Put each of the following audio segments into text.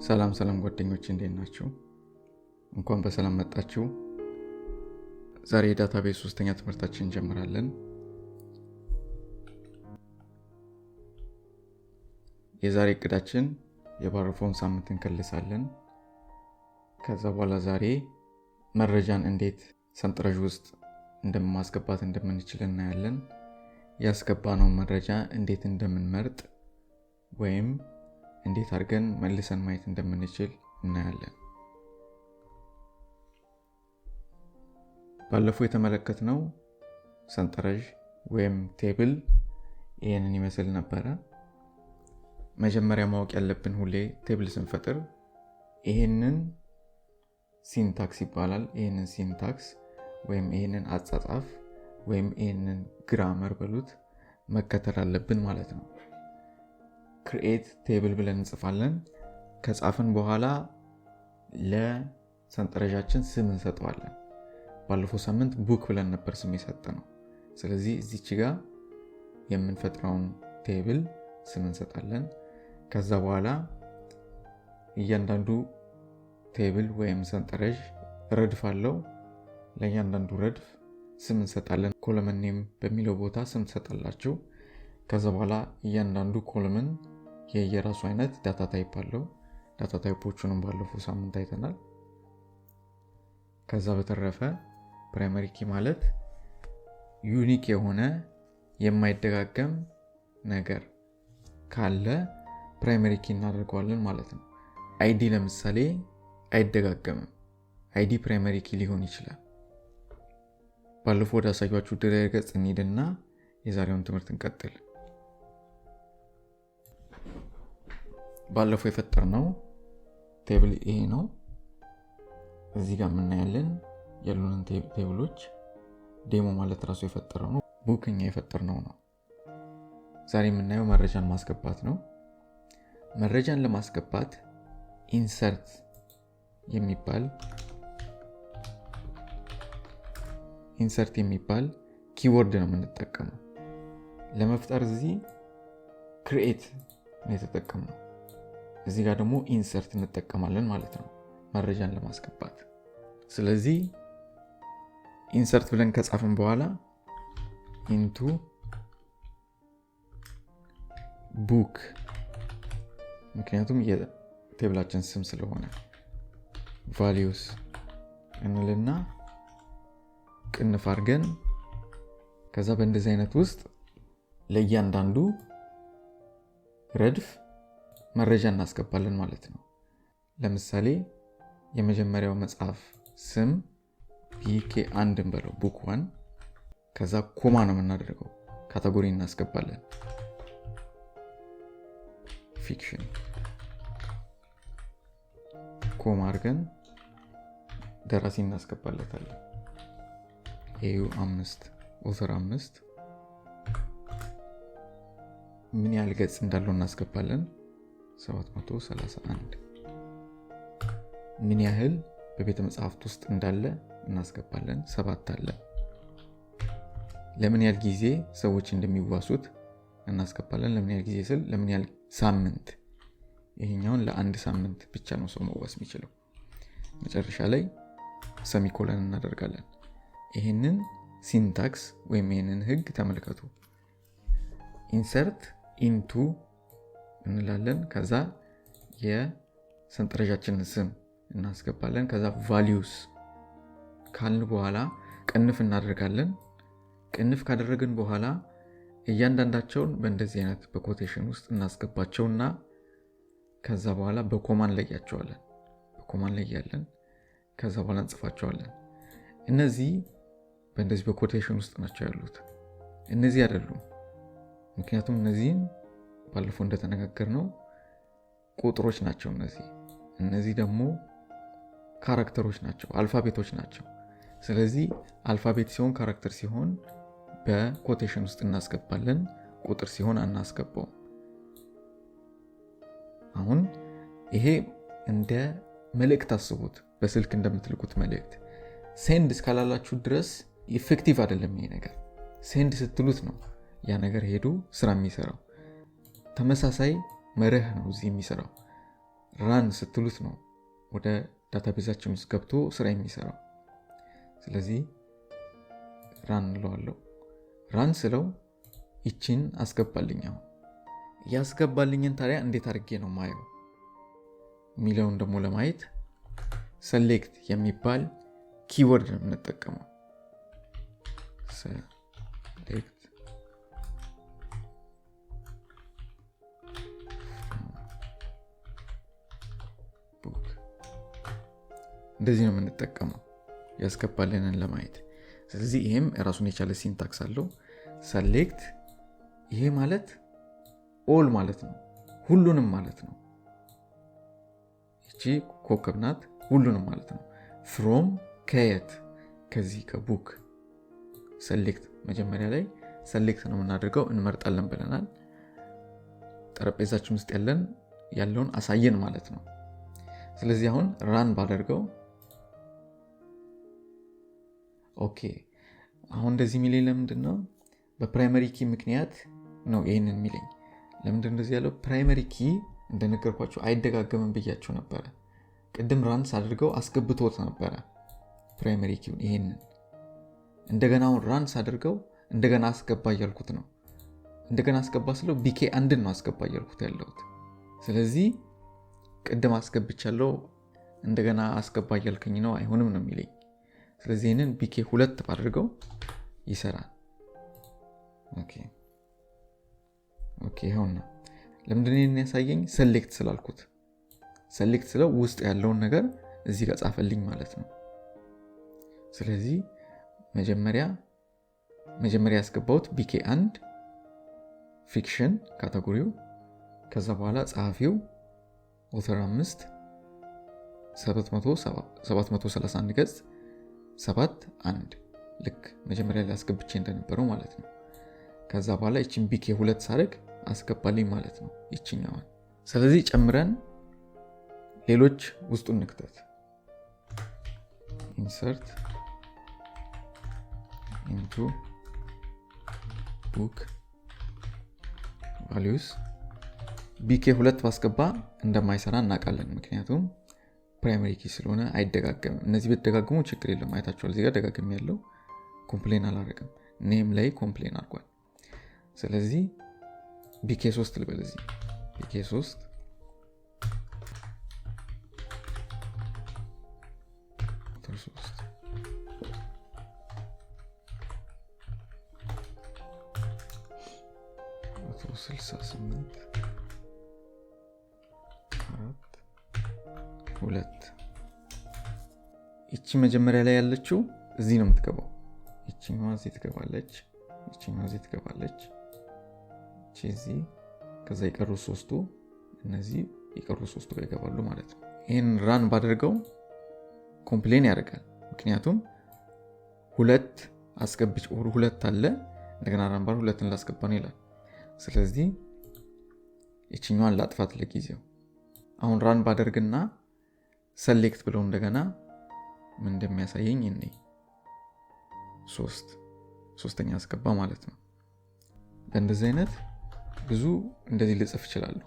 ሰላም ጓደኞቼ እንዴት ናችሁ? እንኳን በሰላም መጣችሁ። ዛሬ ዳታቤዝ ሶስተኛ ትምህርታችን እንጀምራለን። የዛሬ እቅዳችን የባለፈውን ሳምንት እንከልሳለን። ከዛ በኋላ ዛሬ መረጃን እንዴት ሰንጠረዥ ውስጥ እንደማስገባት እንደምንችል እናያለን። ያስገባነው መረጃ እንዴት እንደምንመርጥ ወይም እንዴት አድርገን መልሰን ማየት እንደምንችል እናያለን። ባለፈው የተመለከትነው ሰንጠረዥ ወይም ቴብል ይሄንን ይመስል ነበር። መጀመሪያ ማወቅ ያለብን ሁሌ ቴብል ስንፈጥር ይሄንን ሲንታክስ ይባላል። ይሄንን ሲንታክስ ወይም ይሄንን አጻጻፍ ወይም ይሄንን ግራመር በሉት መከተል አለብን ማለት ነው። create table ብለን እንጽፋለን። ከጻፍን በኋላ ለሰንጠረዣችን ስም እንሰጠዋለን። ባለፈው ሳምንት book ብለን ነበር ስም የሰጠነው። ስለዚህ እዚች ጋር የምንፈጥረውን ቴብል ስም እንሰጣለን። ከዛ በኋላ እያንዳንዱ ቴብል ወይም ሰንጠረዥ ረድፍ አለው። ለእያንዳንዱ ረድፍ ስም እንሰጣለን። ኮለመን ኔም በሚለው ቦታ ስም ትሰጣላችሁ። ከዛ በኋላ እያንዳንዱ ኮለመን የየራሱ አይነት ዳታ ታይፕ አለው። ዳታ ታይፖቹንም ባለፈው ሳምንት አይተናል። ከዛ በተረፈ ፕራይመሪ ኪ ማለት ዩኒክ የሆነ የማይደጋገም ነገር ካለ ፕራይመሪ ኪ እናደርገዋለን ማለት ነው። አይዲ ለምሳሌ አይደጋገምም። አይዲ ፕራይመሪ ኪ ሊሆን ይችላል። ባለፈው ወደ አሳያችሁ ድረገጽ እንሂድና የዛሬውን ትምህርት እንቀጥል። ባለፈው የፈጠርነው ቴብል ይሄ ነው። እዚህ ጋር እናያለን ያሉንን ቴብሎች። ዴሞ ማለት ራሱ የፈጠረው ነው። ቡክኛ የፈጠርነው ነው። ዛሬ የምናየው መረጃን ማስገባት ነው። መረጃን ለማስገባት ኢንሰርት የሚባል ኪወርድ ነው የምንጠቀመው። ለመፍጠር እዚህ create ነው የተጠቀምነው። እዚህ ጋር ደግሞ ኢንሰርት እንጠቀማለን ማለት ነው መረጃን ለማስገባት። ስለዚህ ኢንሰርት ብለን ከጻፍን በኋላ into book ምክንያቱም የቴብላችን ስም ስለሆነ values እንልና ቅንፍ አድርገን ከዛ በእንደዚህ አይነት ውስጥ ለእያንዳንዱ ረድፍ መረጃ እናስገባለን ማለት ነው። ለምሳሌ የመጀመሪያው መጽሐፍ ስም BK1 እንበለው book 1። ከዛ ኮማ ነው የምናደርገው። ካቴጎሪ እናስገባለን ፊክሽን። ኮማ አድርገን ደራሲ እናስገባለታለን AU5 ኦተር 5። ምን ያህል ገጽ እንዳለው እናስገባለን 731። ምን ያህል በቤተ መጻሕፍት ውስጥ እንዳለ እናስገባለን 7 አለ። ለምን ያህል ጊዜ ሰዎች እንደሚዋሱት እናስገባለን። ለምን ያህል ጊዜ ስል ለምን ያህል ሳምንት። ይሄኛውን ለአንድ ሳምንት ብቻ ነው ሰው መዋስ የሚችለው። መጨረሻ ላይ ሰሚኮለን እናደርጋለን። ይሄንን ሲንታክስ ወይም ይሄንን ህግ ተመልከቱ። ኢንሰርት ኢንቱ እንላለን። ከዛ የሰንጠረዣችንን ስም እናስገባለን። ከዛ values ካልን በኋላ ቅንፍ እናደርጋለን። ቅንፍ ካደረግን በኋላ እያንዳንዳቸውን በእንደዚህ አይነት በኮቴሽን ውስጥ እናስገባቸውና ከዛ በኋላ በኮማን ላይ ያለን ከዛ በኋላ እንጽፋቸዋለን። እነዚህ በእንደዚህ በኮቴሽን ውስጥ ናቸው ያሉት። እነዚህ አይደሉም። ምክንያቱም እነዚህን ባለፈው እንደተነጋገርነው ቁጥሮች ናቸው። እነዚህ ደግሞ ካራክተሮች ናቸው፣ አልፋቤቶች ናቸው። ስለዚህ አልፋቤት ሲሆን ካራክተር ሲሆን በኮቴሽን ውስጥ እናስገባለን፣ ቁጥር ሲሆን አናስገባው። አሁን ይሄ እንደ መልእክት አስቡት። በስልክ እንደምትልኩት መልእክት ሴንድ እስካላላችሁ ድረስ ኢፌክቲቭ አይደለም ይሄ ነገር። ሴንድ ስትሉት ነው ያ ነገር ሄዶ ስራ የሚሰራው። ተመሳሳይ መርህ ነው እዚህ የሚሰራው። ራን ስትሉት ነው ወደ ዳታቤዛችን ውስጥ ገብቶ ስራ የሚሰራው። ስለዚህ ራን እንለዋለሁ። ራን ስለው ይችን አስገባልኝ። አሁን ያስገባልኝን ታዲያ እንዴት አድርጌ ነው ማየው የሚለውን ደግሞ ለማየት select የሚባል ኪወርድ ነው የምንጠቀመው። select book እንደዚህ ነው የምንጠቀመው ያስገባልንን ለማየት። ስለዚህ ይሄም ራሱን የቻለ ሲንታክስ አለው። select ይሄ ማለት all ማለት ነው፣ ሁሉንም ማለት ነው። እቺ ኮከብ ናት፣ ሁሉንም ማለት ነው። from ከየት ከዚህ ከቡክ select መጀመሪያ ላይ select ነው የምናደርገው፣ እንመርጣለን ብለናል። ጠረጴዛችን ውስጥ ያለውን አሳየን ማለት ነው። ስለዚህ አሁን ራን ባደርገው ኦኬ። አሁን እንደዚህ ሚለኝ ለምንድነው? በፕራይመሪ ኪ ምክንያት ነው ይሄንን ሚለኝ። ለምንድነው እንደዚህ ያለው? ፕራይመሪ ኪ እንደነገርኳችሁ አይደጋገምም ብያችሁ ነበር። ቅድም ራን ሳደርገው አስገብቶት ነበር ፕራይመሪ ኪውን። ይሄንን እንደገና አሁን ራን ሳደርገው እንደገና አስገባ እያልኩት ነው። እንደገና አስገባ ስለው ቢኬ አንድን ነው አስገባ እያልኩት ያለሁት። ስለዚህ ቅድም አስገብቻለሁ እንደገና አስገባ እያልከኝ ነው፣ አይሆንም ነው የሚለኝ። ስለዚህ ይሄንን ቢኬ 2 ባደርገው ይሰራል። ኦኬ ይኸውና። ለምንድነው ይሄን ያሳየኝ? select ስላልኩት። select ስለው ውስጥ ያለውን ነገር እዚህ ጋር ጻፈልኝ ማለት ነው። ስለዚህ መጀመሪያ ያስገባሁት ቢኬ 1 ፊክሽን ካቴጎሪው፣ ከዛ በኋላ ጸሐፊው ኦተር 5 731 ገጽ 7:1 ልክ መጀመሪያ ላይ አስገብቼ እንደነበረው ማለት ነው። ከዛ በኋላ እቺን ቢኬ 2 ሳደርግ አስገባልኝ ማለት ነው ይችኛዋን። ስለዚህ ጨምረን ሌሎች ውስጡን እንክተት። insert into book values ቢኬ 2 ባስገባ እንደማይሰራ እናውቃለን። ምክንያቱም ፕራይመሪ ኪ ስለሆነ አይደጋገምም። እነዚህ ቢደጋገሙ ችግር የለም። አይታችኋል፣ እዚህ ጋር ደጋግም ያለው ኮምፕሌን አላደረግም። ኔም ላይ ኮምፕሌን አድርጓል። ስለዚህ ቢኬ 3 ልበል። እዚህ ቢኬ 3 68 2 እቺ መጀመሪያ ላይ ያለችው እዚህ ነው የምትገባው። እቺኛዋ እዚህ ትገባለች፣ እቺኛዋ እዚህ ትገባለች፣ እዚህ ከዛ ይቀሩ 3ቱ እነዚህ ይቀሩ 3ቱ ጋር ይገባሉ ማለት ነው። ይሄን ራን ባደርገው ኮምፕሌን ያደርጋል። ምክንያቱም 2 አስገብጭ 2 አለ፣ እንደገና ራን ባር 2ን ላስገባ ነው ይላል። ስለዚህ እቺኛዋን ላጥፋት ለጊዜው። አሁን ራን ባደርግና select ብለው እንደገና ምን እንደሚያሳየኝ እኔ 3ኛ አስገባ ማለት ነው። በእንደዚህ አይነት ብዙ እንደዚህ ልጽፍ እችላለሁ።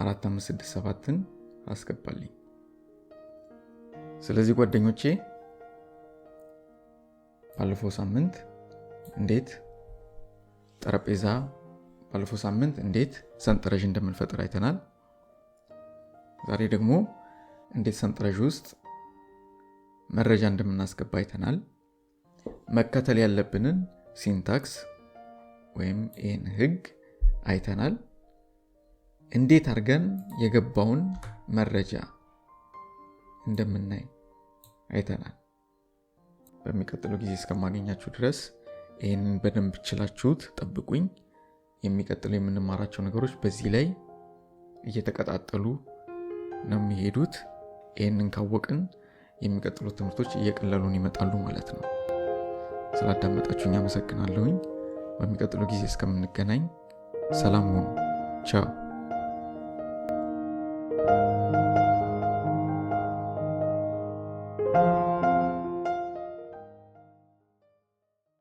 አራት 5 6 7ን አስገባልኝ። ስለዚህ ጓደኞቼ ባለፈው ሳምንት እንዴት ሰንጠረዥ እንደምንፈጥር አይተናል። ዛሬ ደግሞ እንዴት ሰንጠረዥ ውስጥ መረጃ እንደምናስገባ አይተናል። መከተል ያለብንን ሲንታክስ ወይም ይሄን ህግ አይተናል። እንዴት አድርገን የገባውን መረጃ እንደምናይ አይተናል። በሚቀጥለው ጊዜ እስከማገኛችሁ ድረስ ይሄንን በደንብ ችላችሁት ጠብቁኝ። የሚቀጥለው የምንማራቸው ነገሮች በዚህ ላይ እየተቀጣጠሉ ነው የሚሄዱት። ይሄንን ካወቅን የሚቀጥሉት ትምህርቶች እየቀለሉን ይመጣሉ ማለት ነው። ስላዳመጣችሁኝ አመሰግናለሁኝ። በሚቀጥለው ጊዜ እስከምንገናኝ ሰላም ሁኑ። ቻው።